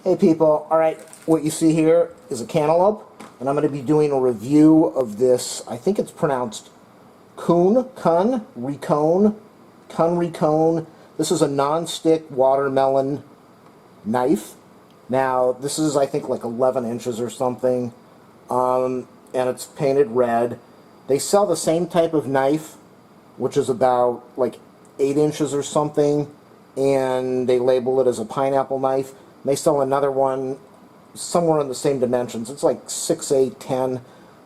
Hey people, alright, what you see here is a cantaloupe, and I'm going to be doing a review of this, I think it's pronounced Kuhn Rikon. This is a non-stick watermelon knife. Now, this is, I think, like 11 inches or something, and it's painted red. They sell the same type of knife, which is about like 8 inches or something, and they label it as a pineapple knife. They sell another one somewhere in the same dimensions. It's like 6, 8, 10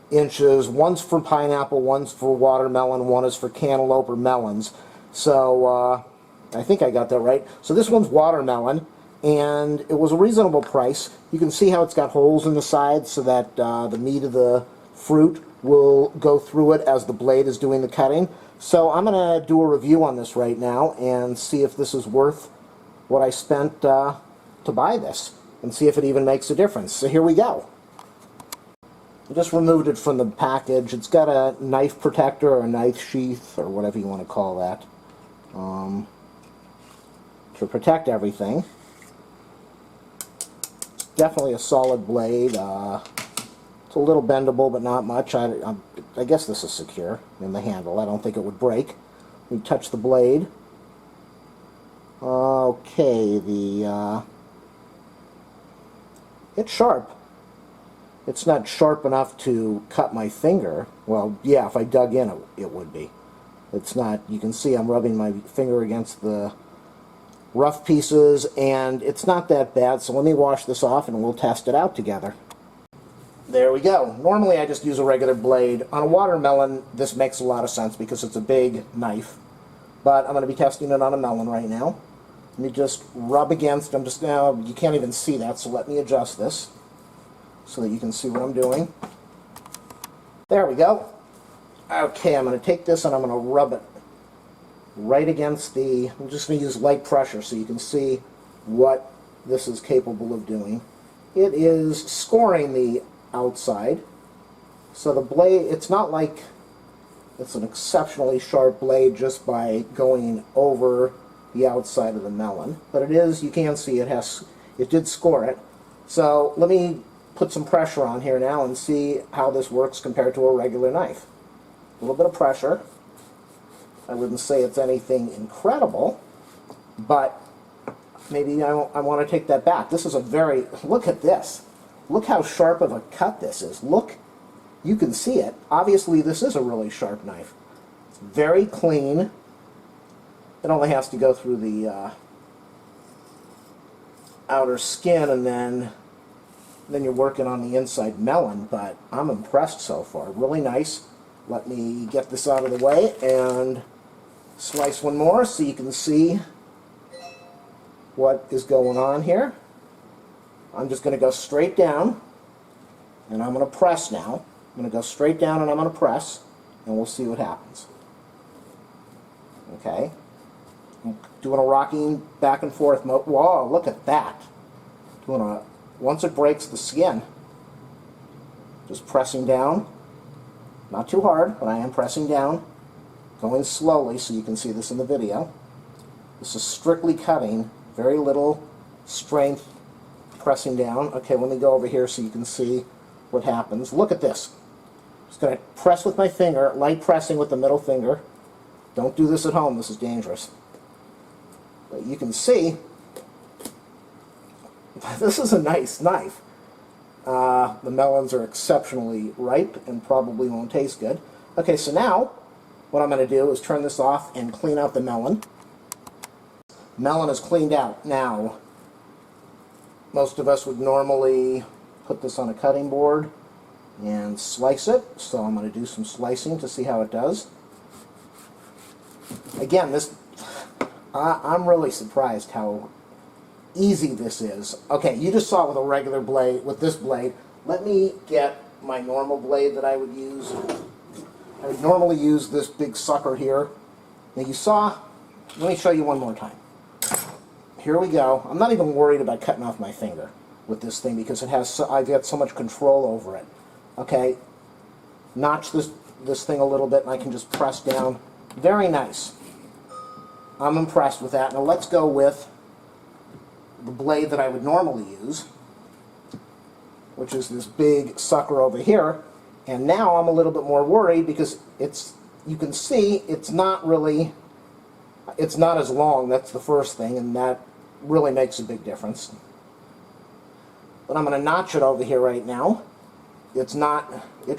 inches. One's for pineapple, one's for watermelon, one is for cantaloupe or melons. So I think I got that right. So this one's watermelon, and it was a reasonable price. You can see how it's got holes in the sides so that the meat of the fruit will go through it as the blade is doing the cutting. So I'm going to do a review on this right now and see if this is worth what I spent to buy this, and see if it even makes a difference. So here we go. I just removed it from the package. It's got a knife protector or a knife sheath or whatever you want to call that to protect everything. Definitely a solid blade. It's a little bendable, but not much. I guess this is secure in the handle. I don't think it would break. We touch the blade. Okay, it's sharp. It's not sharp enough to cut my finger. Well, yeah, if I dug in, it would be. It's not. You can see I'm rubbing my finger against the rough pieces, and it's not that bad. So let me wash this off, and we'll test it out together. There we go. Normally I just use a regular blade. On a watermelon, this makes a lot of sense because it's a big knife. But I'm going to be testing it on a melon right now. Let me just rub against. You can't even see that, so let me adjust this so that you can see what I'm doing. There we go. Okay, I'm going to take this and I'm going to rub it right against I'm just going to use light pressure so you can see what this is capable of doing. It is scoring the outside. So the blade, it's not like it's an exceptionally sharp blade just by going over the outside of the melon, but it is, you can see it did score it. So let me put some pressure on here now and see how this works compared to a regular knife. A little bit of pressure. I wouldn't say it's anything incredible, but maybe I want to take that back. This is look at this. Look how sharp of a cut this is. Look, you can see it. Obviously this is a really sharp knife. It's very clean. It only has to go through the outer skin, and then you're working on the inside melon, but I'm impressed so far. Really nice. Let me get this out of the way and slice one more so you can see what is going on here. I'm just going to go straight down, and I'm going to press now. I'm going to go straight down and I'm going to press, and we'll see what happens. Okay. I'm doing a rocking back and forth mode. Whoa, look at that. Once it breaks the skin, just pressing down. Not too hard, but I am pressing down. Going slowly so you can see this in the video. This is strictly cutting, very little strength, pressing down. Okay, let me go over here so you can see what happens. Look at this. I'm just going to press with my finger, light pressing with the middle finger. Don't do this at home, this is dangerous. But you can see, this is a nice knife. The melons are exceptionally ripe and probably won't taste good. Okay, so now what I'm going to do is turn this off and clean out the melon. Melon is cleaned out. Now, most of us would normally put this on a cutting board and slice it, so I'm going to do some slicing to see how it does. Again, I'm really surprised how easy this is. Okay, you just saw it with a regular blade, with this blade. Let me get my normal blade that I would use. I would normally use this big sucker here. Now you saw, let me show you one more time. Here we go. I'm not even worried about cutting off my finger with this thing because I've got so much control over it. Okay, notch this thing a little bit and I can just press down. Very nice. I'm impressed with that. Now let's go with the blade that I would normally use, which is this big sucker over here. And now I'm a little bit more worried because you can see it's not as long. That's the first thing, and that really makes a big difference. But I'm going to notch it over here right now. It's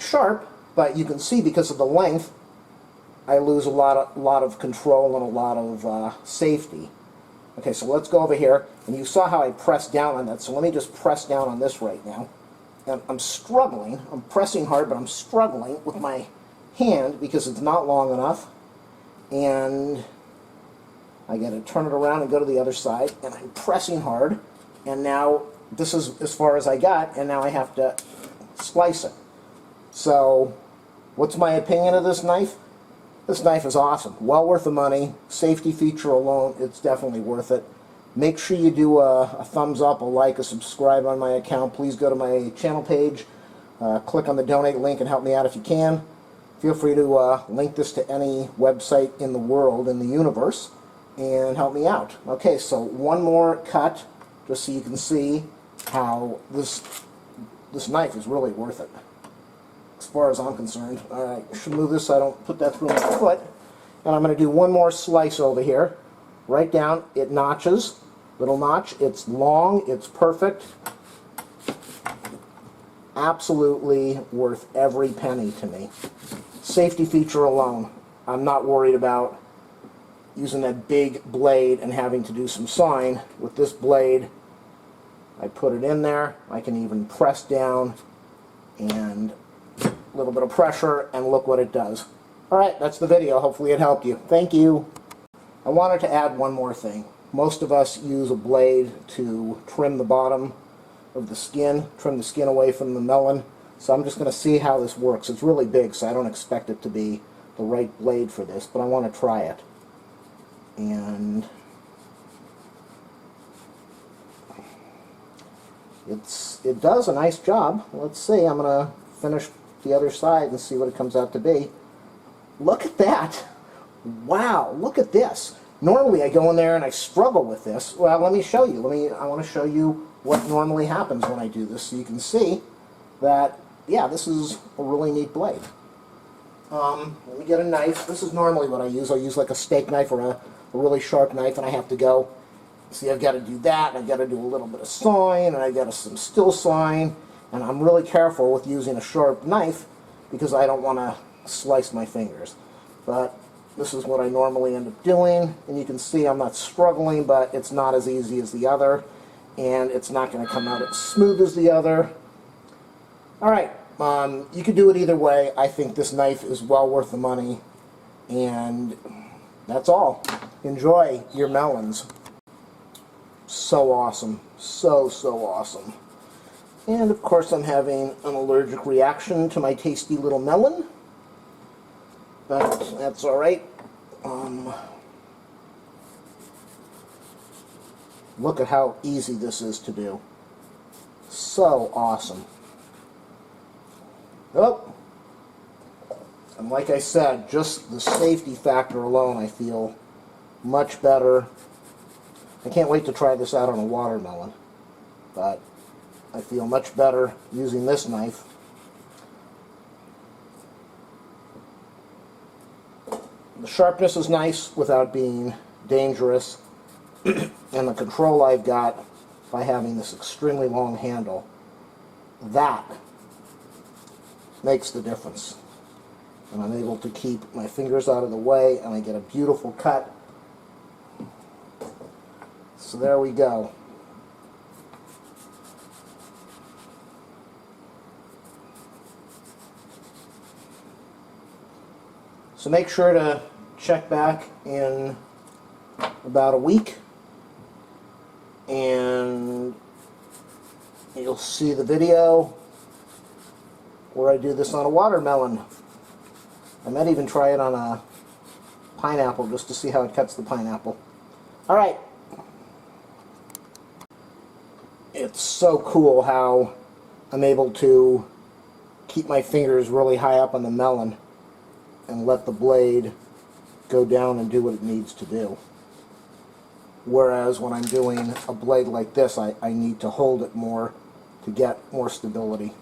sharp, but you can see because of the length, I lose a lot of control and a lot of safety. Okay, so let's go over here, and you saw how I pressed down on that, so let me just press down on this right now. And I'm struggling, I'm pressing hard, but I'm struggling with my hand because it's not long enough, and I got to turn it around and go to the other side, and I'm pressing hard, and now this is as far as I got, and now I have to slice it. So, what's my opinion of this knife? This knife is awesome. Well worth the money. Safety feature alone, it's definitely worth it. Make sure you do a thumbs up, a like, a subscribe on my account. Please go to my channel page, click on the donate link and help me out if you can. Feel free to link this to any website in the world, in the universe, and help me out. Okay, so one more cut, just so you can see how this knife is really worth it, as far as I'm concerned. Alright, I should move this so I don't put that through my foot. And I'm going to do one more slice over here. Right down, it notches, little notch, it's long, it's perfect. Absolutely worth every penny to me. Safety feature alone, I'm not worried about using that big blade and having to do some sawing. With this blade, I put it in there, I can even press down and a little bit of pressure, and look what it does. Alright, that's the video. Hopefully it helped you. Thank you. I wanted to add one more thing. Most of us use a blade to trim the bottom of the skin, trim the skin away from the melon. So I'm just going to see how this works. It's really big, so I don't expect it to be the right blade for this, but I want to try it. And it does a nice job. Let's see, I'm going to finish the other side and see what it comes out to be. Look at that. Wow, look at this. Normally I go in there and I struggle with this. Well, let me show you. I want to show you what normally happens when I do this, so you can see that, yeah, this is a really neat blade. Let me get a knife. This is normally what I use. I use like a steak knife or a really sharp knife, and I have to go, see, I've got to do that, and I've got to do a little bit of sawing, and I've got to some still sawing, and I'm really careful with using a sharp knife because I don't want to slice my fingers. But this is what I normally end up doing, and you can see I'm not struggling, but it's not as easy as the other, and it's not going to come out as smooth as the other. Alright, you could do it either way. I think this knife is well worth the money, and that's all. Enjoy your melons. So awesome. So awesome. And of course I'm having an allergic reaction to my tasty little melon, but that's alright. Look at how easy this is to do. So awesome. Oh, and like I said, just the safety factor alone, I feel much better. I can't wait to try this out on a watermelon, but I feel much better using this knife. The sharpness is nice without being dangerous, and the control I've got by having this extremely long handle, that makes the difference. And I'm able to keep my fingers out of the way, and I get a beautiful cut. So there we go. So make sure to check back in about a week, and you'll see the video where I do this on a watermelon. I might even try it on a pineapple just to see how it cuts the pineapple. Alright. It's so cool how I'm able to keep my fingers really high up on the melon and let the blade go down and do what it needs to do. Whereas when I'm doing a blade like this, I need to hold it more to get more stability.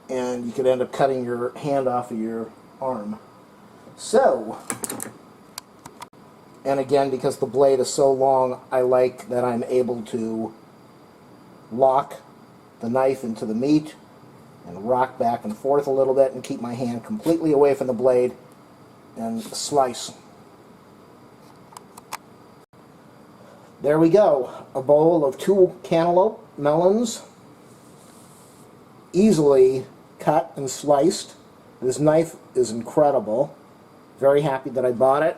And you could end up cutting your hand off of your arm. So, and again, because the blade is so long, I like that I'm able to lock the knife into the meat and rock back and forth a little bit and keep my hand completely away from the blade and slice. There we go. A bowl of 2 cantaloupe melons, easily cut and sliced. This knife is incredible. Very happy that I bought it.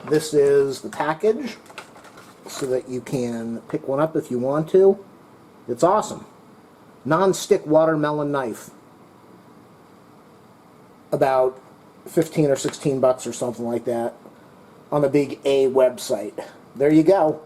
This is the package so that you can pick one up if you want to. It's awesome. Non-stick watermelon knife. About 15 or 16 bucks or something like that on the Big A website. There you go.